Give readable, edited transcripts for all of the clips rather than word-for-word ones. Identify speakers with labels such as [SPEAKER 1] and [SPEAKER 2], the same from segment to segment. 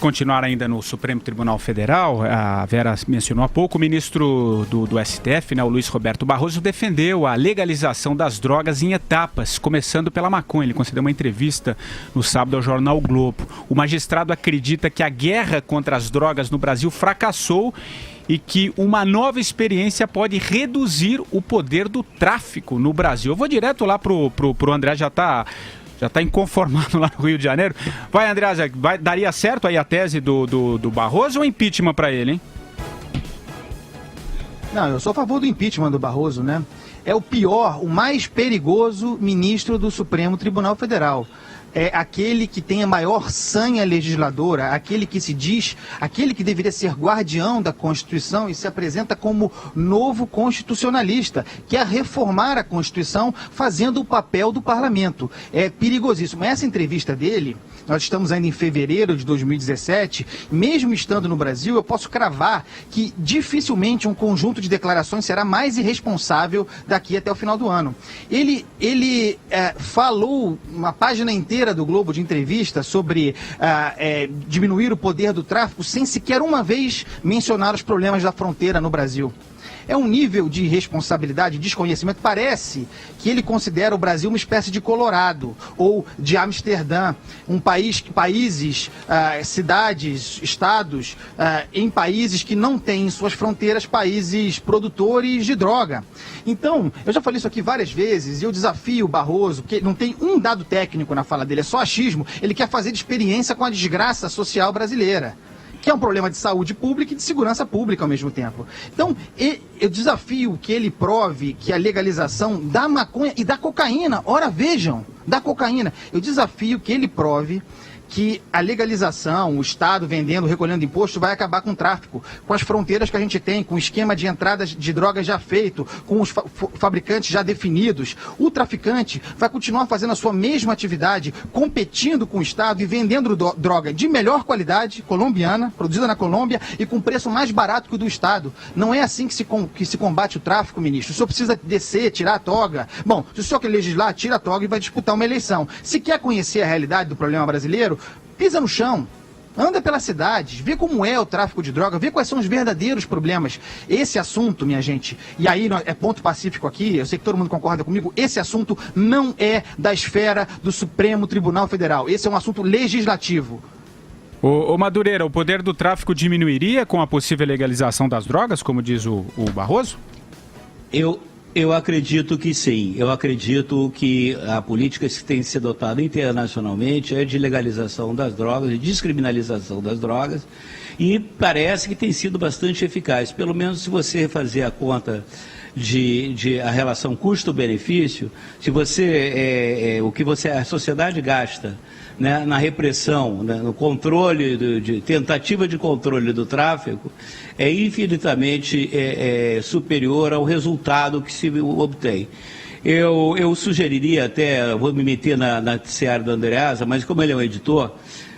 [SPEAKER 1] continuar ainda no Supremo Tribunal Federal, a Vera mencionou há pouco, o ministro do STF, né, o Luiz Roberto Barroso, defendeu a legalização das drogas em etapas, começando pela maconha. Ele concedeu uma entrevista no sábado ao jornal o Globo. O magistrado acredita que a guerra contra as drogas no Brasil fracassou e que uma nova experiência pode reduzir o poder do tráfico no Brasil. Eu vou direto lá pro André, já está inconformado lá no Rio de Janeiro. Vai, André, daria certo aí a tese do Barroso ou impeachment para ele, hein?
[SPEAKER 2] Não, eu sou a favor do impeachment do Barroso, né? É o pior, o mais perigoso ministro do Supremo Tribunal Federal. É aquele que tem a maior sanha legisladora, aquele que se diz, aquele que deveria ser guardião da Constituição e se apresenta como novo constitucionalista, quer reformar a Constituição fazendo o papel do parlamento. É perigosíssimo. Essa entrevista dele, nós estamos ainda em fevereiro de 2017, mesmo estando no Brasil, eu posso cravar que dificilmente um conjunto de declarações será mais irresponsável daqui até o final do ano. Ele falou uma página inteira do Globo de entrevista sobre diminuir o poder do tráfico sem sequer uma vez mencionar os problemas da fronteira no Brasil. É um nível de irresponsabilidade, desconhecimento. Parece que ele considera o Brasil uma espécie de Colorado ou de Amsterdã, um país, países, cidades, estados, em países que não têm em suas fronteiras países produtores de droga. Então, eu já falei isso aqui várias vezes e eu desafio o Barroso, porque não tem um dado técnico na fala dele, é só achismo. Ele quer fazer de experiência com a desgraça social brasileira, que é um problema de saúde pública e de segurança pública ao mesmo tempo. Então, eu desafio que ele prove que a legalização da maconha e da cocaína, ora vejam, da cocaína, eu desafio que ele prove que a legalização, o Estado vendendo, recolhendo imposto, vai acabar com o tráfico, com as fronteiras que a gente tem, com o esquema de entradas de drogas já feito, com os fabricantes já definidos. O traficante vai continuar fazendo a sua mesma atividade, competindo com o Estado e vendendo droga de melhor qualidade, colombiana, produzida na Colômbia e com preço mais barato que o do Estado. Não é assim que se combate o tráfico, ministro. O senhor precisa descer, tirar a toga. Bom, se o senhor quer legislar, tira a toga e vai disputar uma eleição. Se quer conhecer a realidade do problema brasileiro, pisa no chão, anda pelas cidades, vê como é o tráfico de droga, vê quais são os verdadeiros problemas. Esse assunto, minha gente, e aí é ponto pacífico aqui, eu sei que todo mundo concorda comigo, esse assunto não é da esfera do Supremo Tribunal Federal, esse é um assunto legislativo.
[SPEAKER 1] Ô Madureira, o poder do tráfico diminuiria com a possível legalização das drogas, como diz o Barroso?
[SPEAKER 3] Eu acredito que sim. Eu acredito que a política que tem sido adotada internacionalmente é de legalização das drogas, de descriminalização das drogas, e parece que tem sido bastante eficaz. Pelo menos se você fazer a conta de a relação custo-benefício, se você a sociedade gasta, né, na repressão, né, no controle, tentativa de controle do tráfico, é infinitamente superior ao resultado que se obtém. Eu sugeriria até, vou me meter na seara da Andreasa, mas como ele é um editor,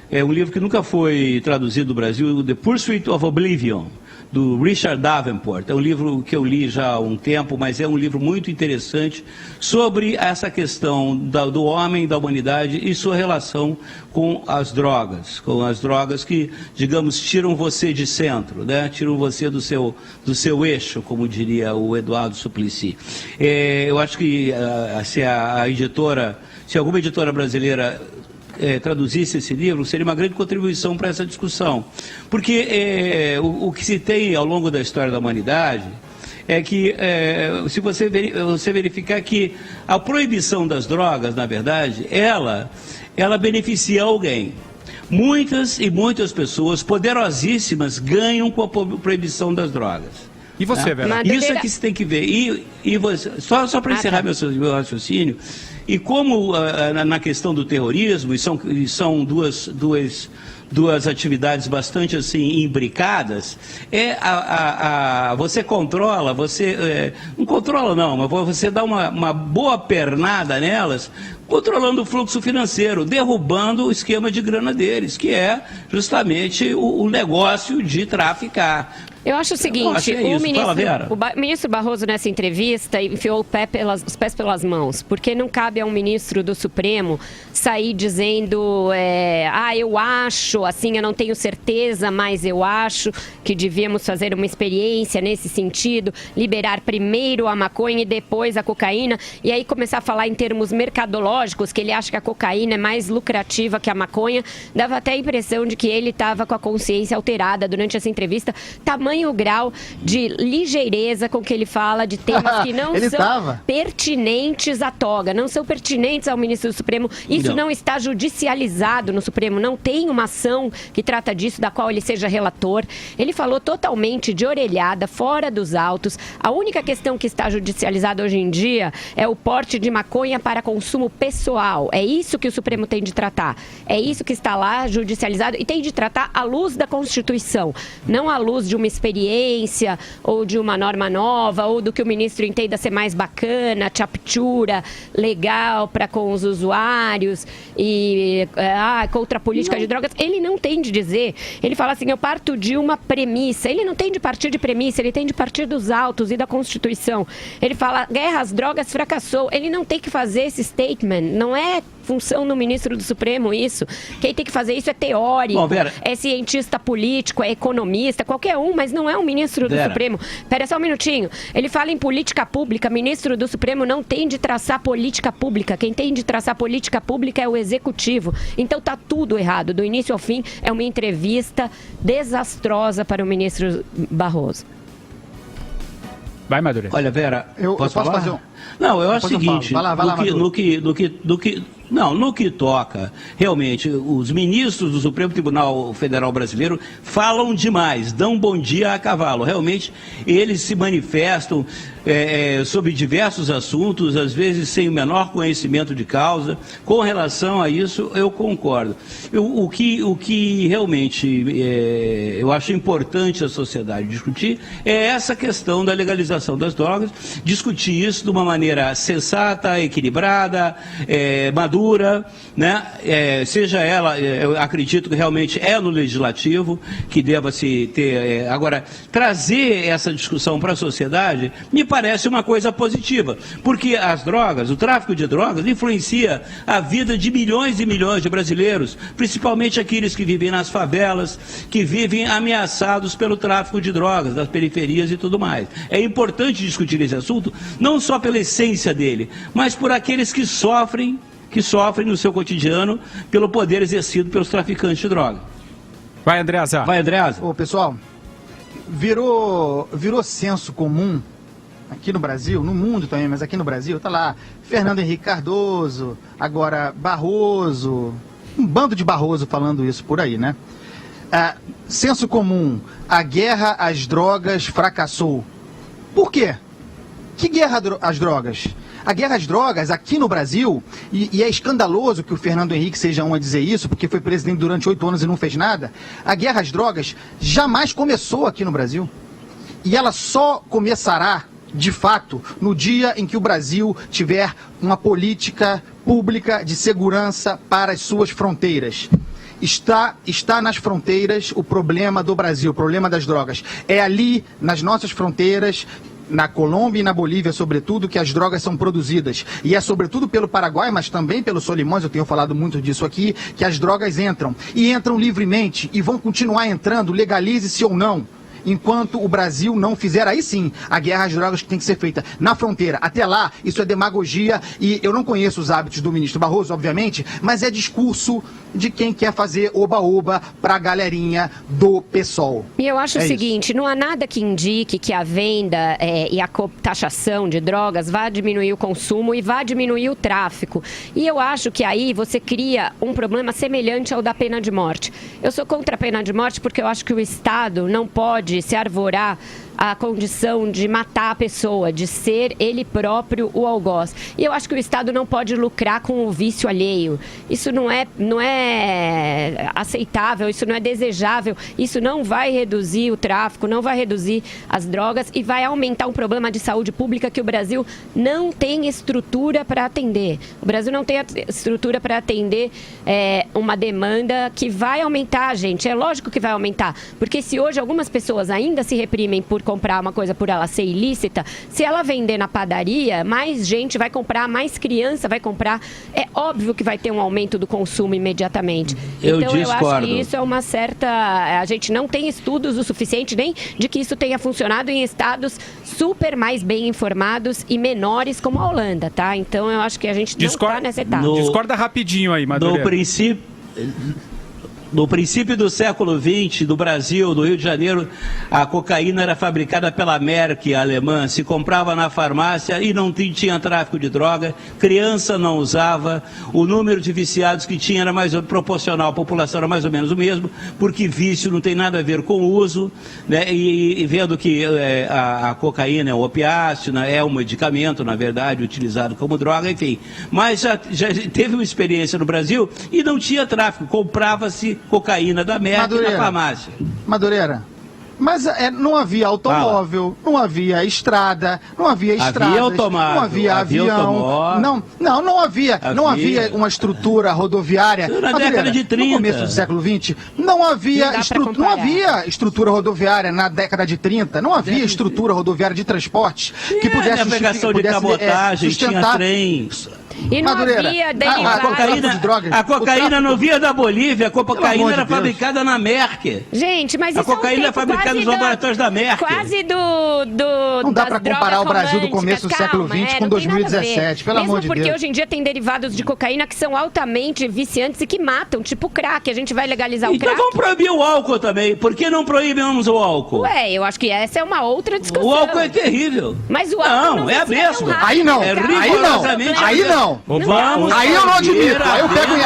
[SPEAKER 3] é um livro que nunca foi traduzido no Brasil, The Pursuit of Oblivion, do Richard Davenport. É um livro que eu li já há um tempo, mas é um livro muito interessante sobre essa questão do homem, da humanidade e sua relação com as drogas que, digamos, tiram você de centro, né? Tiram você do seu eixo, como diria o Eduardo Suplicy. Eu acho que se alguma editora brasileira traduzisse esse livro, seria uma grande contribuição para essa discussão. Porque o que se tem ao longo da história da humanidade é que, se você verificar que a proibição das drogas, na verdade, ela beneficia alguém. Muitas pessoas poderosíssimas ganham com a proibição das drogas.
[SPEAKER 1] E você, Vera?
[SPEAKER 3] Isso é que se tem que ver. E você, só para encerrar meu raciocínio, e como na questão do terrorismo, e são duas atividades bastante assim imbricadas, você controla, não controla não, mas você dá uma boa pernada nelas controlando o fluxo financeiro, derrubando o esquema de grana deles, que é justamente o negócio de traficar.
[SPEAKER 4] Eu acho o seguinte, o ministro Barroso nessa entrevista enfiou os pés pelas mãos, porque não cabe ao ministro do Supremo sair dizendo, eu acho, assim, eu não tenho certeza, mas eu acho que devíamos fazer uma experiência nesse sentido, liberar primeiro a maconha e depois a cocaína, e aí começar a falar em termos mercadológicos, que ele acha que a cocaína é mais lucrativa que a maconha. Dava até a impressão de que ele estava com a consciência alterada durante essa entrevista, tamanho o grau de ligeireza com que ele fala de temas que não são pertinentes à toga, não são pertinentes ao ministro do Supremo. Isso não está judicializado no Supremo, não tem uma ação que trata disso, da qual ele seja relator. Ele falou totalmente de orelhada, fora dos autos. A única questão que está judicializada hoje em dia é o porte de maconha para consumo pessoal. É isso que o Supremo tem de tratar. É isso que está lá judicializado e tem de tratar à luz da Constituição, não à luz de uma experiência ou de uma norma nova, ou do que o ministro entenda ser mais bacana, chaptura, legal para com os usuários e contra a política de drogas. Ele não tem de dizer. Ele fala assim, eu parto de uma premissa. Ele não tem de partir de premissa, ele tem de partir dos autos e da Constituição. Ele fala, guerra às drogas fracassou. Ele não tem que fazer esse statement, não é função do ministro do Supremo isso. Quem tem que fazer isso é teórico, é cientista político, é economista, qualquer um, mas não é um ministro do Supremo. Espera só um minutinho. Ele fala em política pública, ministro do Supremo não tem de traçar política pública. Quem tem de traçar política pública é o Executivo. Então tá tudo errado, do início ao fim. É uma entrevista desastrosa para o ministro Barroso.
[SPEAKER 1] Vai, Madureira.
[SPEAKER 3] Olha, Vera,
[SPEAKER 2] eu posso fazer um...
[SPEAKER 3] Não, eu acho o seguinte, no que toca, realmente, os ministros do Supremo Tribunal Federal Brasileiro falam demais, dão bom dia a cavalo. Realmente, eles se manifestam sobre diversos assuntos, às vezes sem o menor conhecimento de causa. Com relação a isso, eu concordo. O que realmente eu acho importante a sociedade discutir é essa questão da legalização das drogas, discutir isso de uma maneira sensata, equilibrada, madura, né? Seja ela, eu acredito que realmente é no legislativo que deva se ter. Agora, trazer essa discussão para a sociedade me parece uma coisa positiva, porque as drogas, o tráfico de drogas, influencia a vida de milhões e milhões de brasileiros, principalmente aqueles que vivem nas favelas, que vivem ameaçados pelo tráfico de drogas, das periferias e tudo mais. É importante discutir esse assunto, não só pela essência dele, mas por aqueles que sofrem no seu cotidiano pelo poder exercido pelos traficantes de droga.
[SPEAKER 1] Vai, Andreasa.
[SPEAKER 2] Ô, pessoal, virou senso comum aqui no Brasil, no mundo também, mas aqui no Brasil, tá lá, Fernando Henrique Cardoso, agora Barroso, um bando de Barroso falando isso por aí, né? Senso comum, a guerra às drogas fracassou. Por quê? Que guerra às drogas? A guerra às drogas aqui no Brasil, e é escandaloso que o Fernando Henrique seja um a dizer isso, porque foi presidente durante 8 anos e não fez nada, a guerra às drogas jamais começou aqui no Brasil. E ela só começará, de fato, no dia em que o Brasil tiver uma política pública de segurança para as suas fronteiras. Está nas fronteiras o problema do Brasil, o problema das drogas. É ali, nas nossas fronteiras, na Colômbia e na Bolívia, sobretudo, que as drogas são produzidas. E é sobretudo pelo Paraguai, mas também pelo Solimões, eu tenho falado muito disso aqui, que as drogas entram. E entram livremente e vão continuar entrando, legalize-se ou não. Enquanto o Brasil não fizer, aí sim, a guerra às drogas que tem que ser feita na fronteira. Até lá, isso é demagogia e eu não conheço os hábitos do ministro Barroso, obviamente, mas é discurso de quem quer fazer oba-oba para a galerinha do PSOL.
[SPEAKER 4] E eu acho o seguinte, não há nada que indique que a venda e a taxação de drogas vá diminuir o consumo e vá diminuir o tráfico. E eu acho que aí você cria um problema semelhante ao da pena de morte. Eu sou contra a pena de morte porque eu acho que o Estado não pode se arvorar a condição de matar a pessoa, de ser ele próprio o algoz. E eu acho que o Estado não pode lucrar com o vício alheio. Isso não é é aceitável, isso não é desejável, isso não vai reduzir o tráfico, não vai reduzir as drogas e vai aumentar um problema de saúde pública que o Brasil não tem estrutura para atender. O Brasil não tem estrutura para atender uma demanda que vai aumentar, gente. É lógico que vai aumentar, porque se hoje algumas pessoas ainda se reprimem por comprar uma coisa por ela ser ilícita, se ela vender na padaria, mais gente vai comprar, mais criança vai comprar. É óbvio que vai ter um aumento do consumo imediatamente.
[SPEAKER 3] Eu
[SPEAKER 4] acho
[SPEAKER 3] discordo.
[SPEAKER 4] que isso é uma certa... A gente não tem estudos o suficiente nem de que isso tenha funcionado em estados super mais bem informados e menores como a Holanda, tá? Então eu acho que a gente não está nessa etapa.
[SPEAKER 1] Discorda rapidinho aí, Madureira.
[SPEAKER 3] No princípio do século XX, do Brasil, do Rio de Janeiro, a cocaína era fabricada pela Merck, alemã, se comprava na farmácia e não tinha tráfico de droga, criança não usava, o número de viciados que tinha era mais proporcional, a população era mais ou menos o mesmo, porque vício não tem nada a ver com o uso, né? E vendo que a cocaína é um opiáceo, né? É um medicamento, na verdade, utilizado como droga, enfim. Mas já teve uma experiência no Brasil e não tinha tráfico, comprava-se cocaína da Merck na farmácia.
[SPEAKER 2] Madureira, mas não havia automóvel, não havia estrada, não havia estradas, não havia avião, não havia uma estrutura rodoviária.
[SPEAKER 3] Na década de 30.
[SPEAKER 2] No começo do século XX, não havia estrutura rodoviária na década de 30, não havia estrutura rodoviária de transporte que pudesse
[SPEAKER 3] navegação de cabotagem, tinha trem.
[SPEAKER 4] E não havia
[SPEAKER 3] a cocaína não via da Bolívia, a cocaína era fabricada na Merck.
[SPEAKER 4] Gente, mas isso
[SPEAKER 3] a cocaína é fabricada nos laboratórios da Merck.
[SPEAKER 4] Quase
[SPEAKER 2] não dá para comparar o Brasil do começo do século XX com 2017, pelo amor de Deus.
[SPEAKER 4] Porque hoje em dia tem derivados de cocaína que são altamente viciantes e que matam, tipo crack. A gente vai legalizar o crack.
[SPEAKER 3] Então vamos proibir o álcool também. Por que não proibimos o álcool?
[SPEAKER 4] Ué, eu acho que essa é uma outra discussão.
[SPEAKER 3] O álcool é terrível.
[SPEAKER 4] Mas o álcool
[SPEAKER 3] não é a mesma.
[SPEAKER 2] Aí não. Aí não.
[SPEAKER 3] Vamos
[SPEAKER 2] aí eu não admito,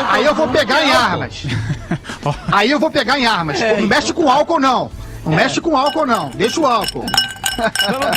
[SPEAKER 2] aí eu vou pegar em armas. Aí eu vou pegar em armas. Não mexe com álcool, não. Não mexe com álcool, não. Deixa o álcool.